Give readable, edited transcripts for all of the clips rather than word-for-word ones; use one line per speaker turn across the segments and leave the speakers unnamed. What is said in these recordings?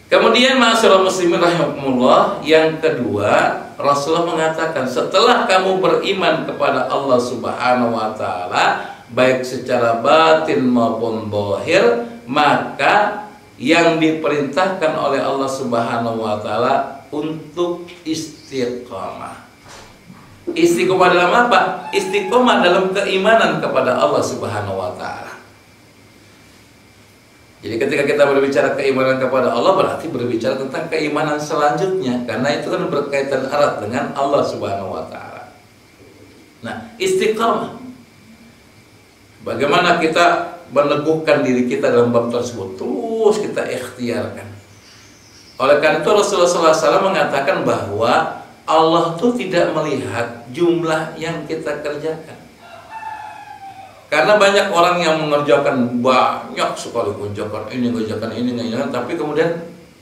Kemudian ma'asyiral muslimin rahimakumullah, yang kedua, Rasulullah mengatakan setelah kamu beriman kepada Allah Subhanahu wa taala baik secara batin maupun zahir, maka yang diperintahkan oleh Allah Subhanahu wa taala untuk istiqamah. Istiqomah dalam apa? Istiqomah dalam keimanan kepada Allah Subhanahu wa taala. Jadi ketika kita berbicara keimanan kepada Allah, berarti berbicara tentang keimanan selanjutnya, karena itu kan berkaitan erat dengan Allah Subhanahu wa taala. Nah, istiqamah. Bagaimana kita meneguhkan diri kita dalam bab tersebut, terus kita ikhtiarkan. Oleh karena itu Rasulullah SAW mengatakan bahwa Allah tuh tidak melihat jumlah yang kita kerjakan. Karena banyak orang yang mengerjakan banyak sekali, mengerjakan ini, tapi kemudian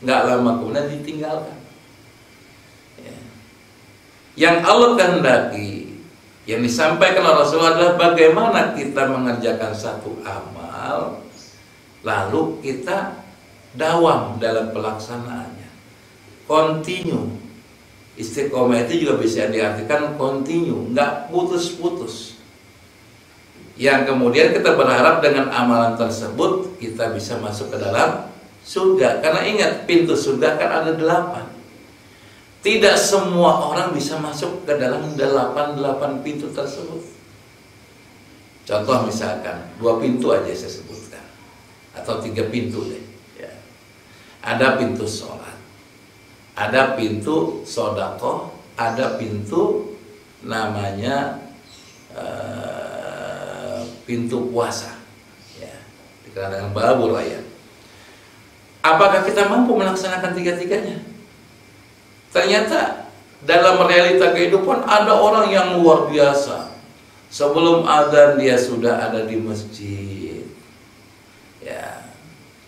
nggak lama kemudian ditinggalkan. Ya. Yang Allah kehendaki, yang disampaikan oleh Rasulullah adalah bagaimana kita mengerjakan satu amal, lalu kita dawam dalam pelaksanaannya, continue. Istiqomah itu juga bisa diartikan continue, nggak putus-putus. Yang kemudian kita berharap dengan amalan tersebut kita bisa masuk ke dalam surga. Karena ingat, pintu surga kan ada 8. Tidak semua orang bisa masuk ke dalam 8 pintu tersebut. Contoh misalkan 2 pintu aja saya sebutkan, atau 3 pintu deh ya. Ada pintu sholat, ada pintu sodaqoh, ada pintu namanya pintu puasa, ya, dikenal dengan babur raya. Apakah kita mampu melaksanakan 3-tiganya? Ternyata dalam realita kehidupan ada orang yang luar biasa. Sebelum azan dia sudah ada di masjid, ya,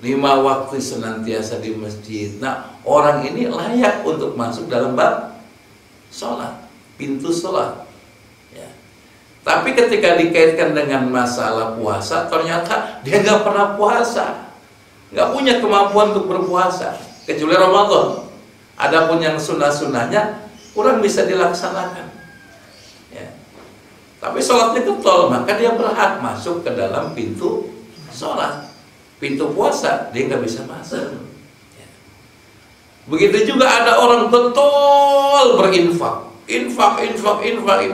5 waktu senantiasa di masjid. Nah, orang ini layak untuk masuk dalam bab sholat, pintu sholat. Tapi ketika dikaitkan dengan masalah puasa, ternyata dia nggak pernah puasa, nggak punya kemampuan untuk berpuasa, kecuali Ramadan. Adapun yang sunnah-sunnahnya kurang bisa dilaksanakan. Ya. Tapi sholatnya getol, maka dia berhak masuk ke dalam pintu sholat. Pintu puasa dia nggak bisa masuk. Ya. Begitu juga ada orang getol berinfak, infak.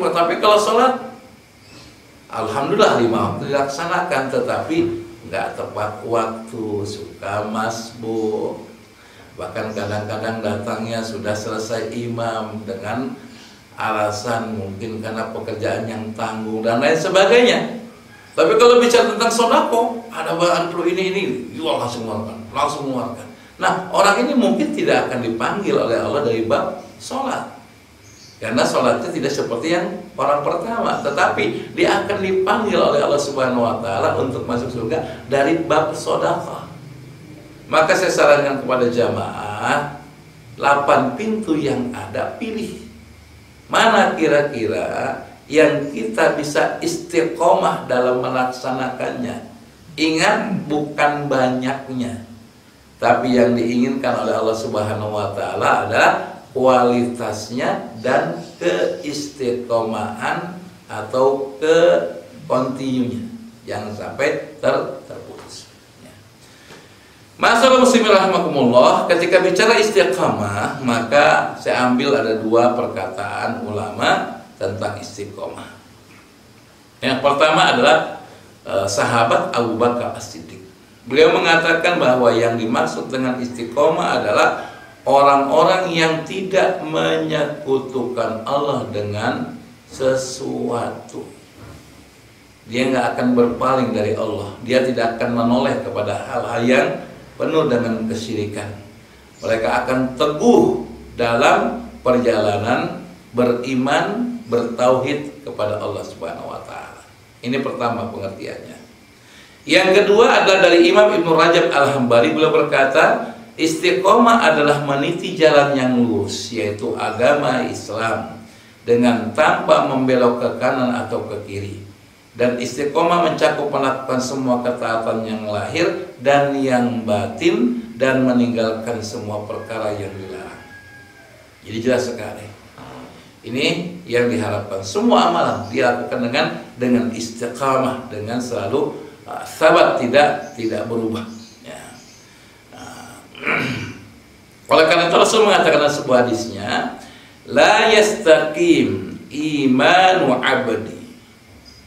Tapi kalau sholat, alhamdulillah 5 waktu dilaksanakan, tetapi nggak tepat waktu, suka masbuk, bahkan kadang-kadang datangnya sudah selesai imam dengan alasan mungkin karena pekerjaan yang tanggung dan lain sebagainya. Tapi kalau bicara tentang sodako, ada bahan perlu ini, ya langsung mengeluarkan. Nah, orang ini mungkin tidak akan dipanggil oleh Allah dari bab sholat, karena sholatnya tidak seperti yang orang pertama, tetapi dia akan dipanggil oleh Allah Subhanahu wa taala untuk masuk surga dari bab sedekah. Maka saya sarankan kepada jamaah, 8 pintu yang ada, pilih mana kira-kira yang kita bisa istiqomah dalam melaksanakannya. Ingat, bukan banyaknya, tapi yang diinginkan oleh Allah Subhanahu wa taala adalah kualitasnya dan keistiqomahan atau ke-continue-nya, jangan sampai terputus. Ya. Masalah muslimin rahimakumullah, ketika bicara istiqamah, maka saya ambil ada 2 perkataan ulama tentang istiqomah. Yang pertama adalah sahabat Abu Bakar As-Siddiq. Beliau mengatakan bahwa yang dimaksud dengan istiqomah adalah orang-orang yang tidak menyekutukan Allah dengan sesuatu. Dia nggak akan berpaling dari Allah. Dia tidak akan menoleh kepada hal-hal yang penuh dengan kesyirikan. Mereka akan teguh dalam perjalanan beriman, bertauhid kepada Allah Subhanahu wa taala. Ini pertama pengertiannya. Yang kedua adalah dari Imam Ibnu Rajab Al-Hambali, beliau berkata, istiqomah adalah meniti jalan yang lurus, yaitu agama Islam, dengan tanpa membelok ke kanan atau ke kiri. Dan istiqomah mencakup melakukan semua ketaatan yang lahir dan yang batin dan meninggalkan semua perkara yang dilarang. Jadi jelas sekali. Ini yang diharapkan. Semua amalan dilakukan dengan istiqamah, dengan selalu sabat, tidak berubah. Ya. Oleh karena itu Rasul mengatakan dalam sebuah hadisnya, la yastaqim imanu abdi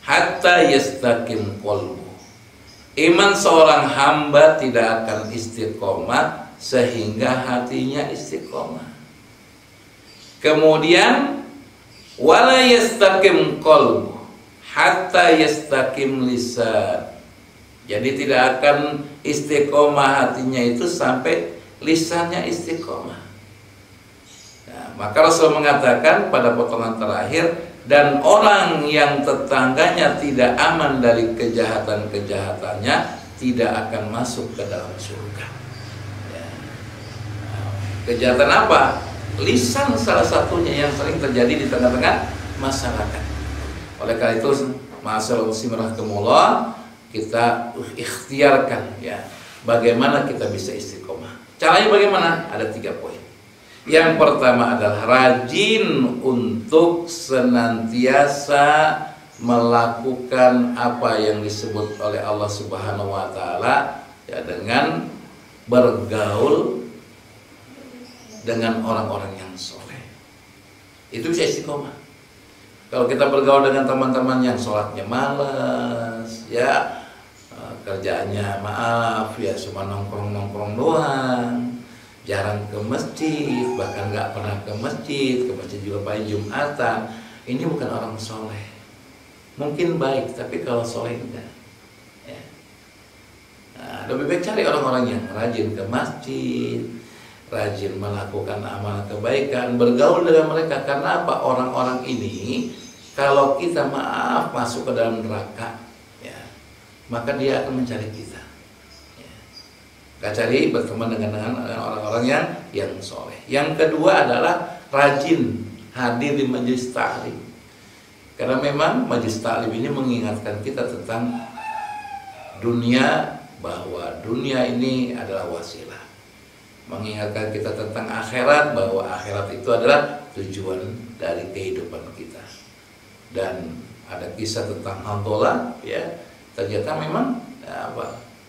hatta yastaqim qalbu. Iman seorang hamba tidak akan istiqomah sehingga hatinya istiqomah. Kemudian wala yastaqim qalbu hatta yastaqim lisan. Jadi tidak akan istiqomah hatinya itu sampai lisannya istiqomah. Nah, maka Rasul mengatakan pada potongan terakhir, dan orang yang tetangganya tidak aman dari kejahatan-kejahatannya tidak akan masuk ke dalam surga. Ya. Nah, kejahatan apa? Lisan salah satunya yang sering terjadi di tengah-tengah masyarakat. Oleh karena itu, ma'asyiral muslimin rahimakumullah, kita ikhtiarkan ya bagaimana kita bisa istiqomah. Caranya bagaimana? Ada 3 poin. Yang pertama adalah rajin untuk senantiasa melakukan apa yang disebut oleh Allah Subhanahu wa taala ya, dengan bergaul dengan orang-orang yang soleh. Itu bisa istiqomah. Kalau kita bergaul dengan teman-teman yang sholatnya malas, ya kerjaannya maaf ya cuma nongkrong-nongkrong doang, jarang ke masjid, bahkan nggak pernah ke masjid juga paling Jumatan, ini bukan orang soleh. Mungkin baik, tapi kalau soleh enggak ya. Nah, lebih baik cari orang-orang yang rajin ke masjid, rajin melakukan amal kebaikan, bergaul dengan mereka. Karena apa? Orang-orang ini kalau kita maaf masuk ke dalam neraka ya, maka dia akan mencari kita. Kita cari berteman dengan orang-orang yang soleh. Yang kedua adalah rajin hadir di majelis ta'lim. Karena memang majelis ta'lim ini mengingatkan kita tentang dunia, bahwa dunia ini adalah wasilah. Mengingatkan kita tentang akhirat, bahwa akhirat itu adalah tujuan dari kehidupan kita. Dan ada kisah tentang Handolah ya, ternyata memang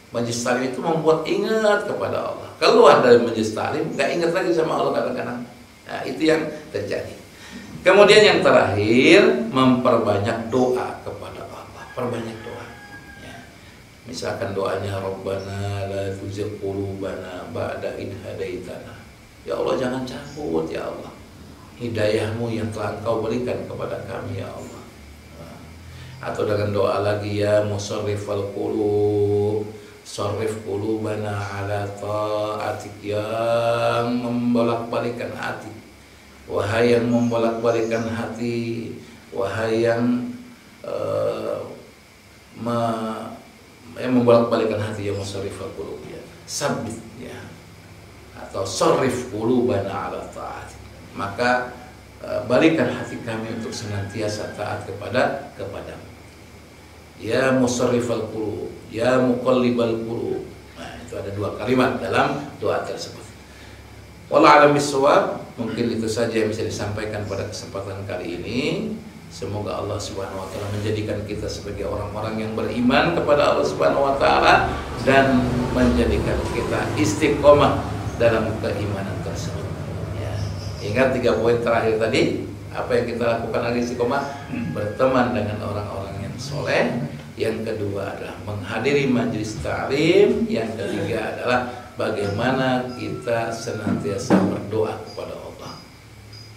majelis ta'lim itu membuat ingat kepada Allah. Keluar dari majelis ta'lim nggak ingat lagi sama Allah kadang-kadang. Nah, itu yang terjadi. Kemudian yang terakhir, memperbanyak doa kepada Allah. Perbanyak doa ya. Misalkan doanya Rabbana la tuzigh qulubana ba'da idh hadaitana. Ya Allah, jangan cabut ya Allah hidayahmu yang telah Engkau berikan kepada kami ya Allah. Nah, atau dengan doa lagi, ya musarrifal qulub sarrif qulubana ala ta'atik, yang membolak-balikan hati, wahai yang membolak-balikan hati, wahai yang membolak-balikan hati, yang musarrifal qulub ya, sabit ya, atau sarrif qulubana ala ta'atik, maka balikan hati kami untuk senantiasa taat kepadamu. Ya musarrifal qulub, ya muqallibal qulub. Nah, itu ada 2 kalimat dalam doa tersebut. Wallahu a'lam bishawab. Mungkin itu saja yang bisa disampaikan pada kesempatan kali ini. Semoga Allah Subhanahu wa taala menjadikan kita sebagai orang-orang yang beriman kepada Allah Subhanahu wa taala dan menjadikan kita istiqomah dalam keimanan tersebut. Ya. Ingat 3 poin terakhir tadi, apa yang kita lakukan agar istiqomah? Berteman dengan orang-orang yang soleh. Yang kedua adalah menghadiri majelis ta'lim. Yang ketiga adalah bagaimana kita senantiasa berdoa kepada Allah.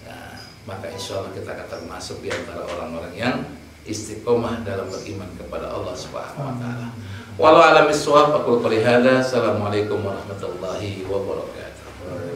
Nah, maka insya Allah kita akan termasuk di antara orang-orang yang istiqomah dalam beriman kepada Allah Subhanahu wa taala. Wallahu a'lam bishawab. Aku qouli hadza. Assalamualaikum warahmatullahi wabarakatuh.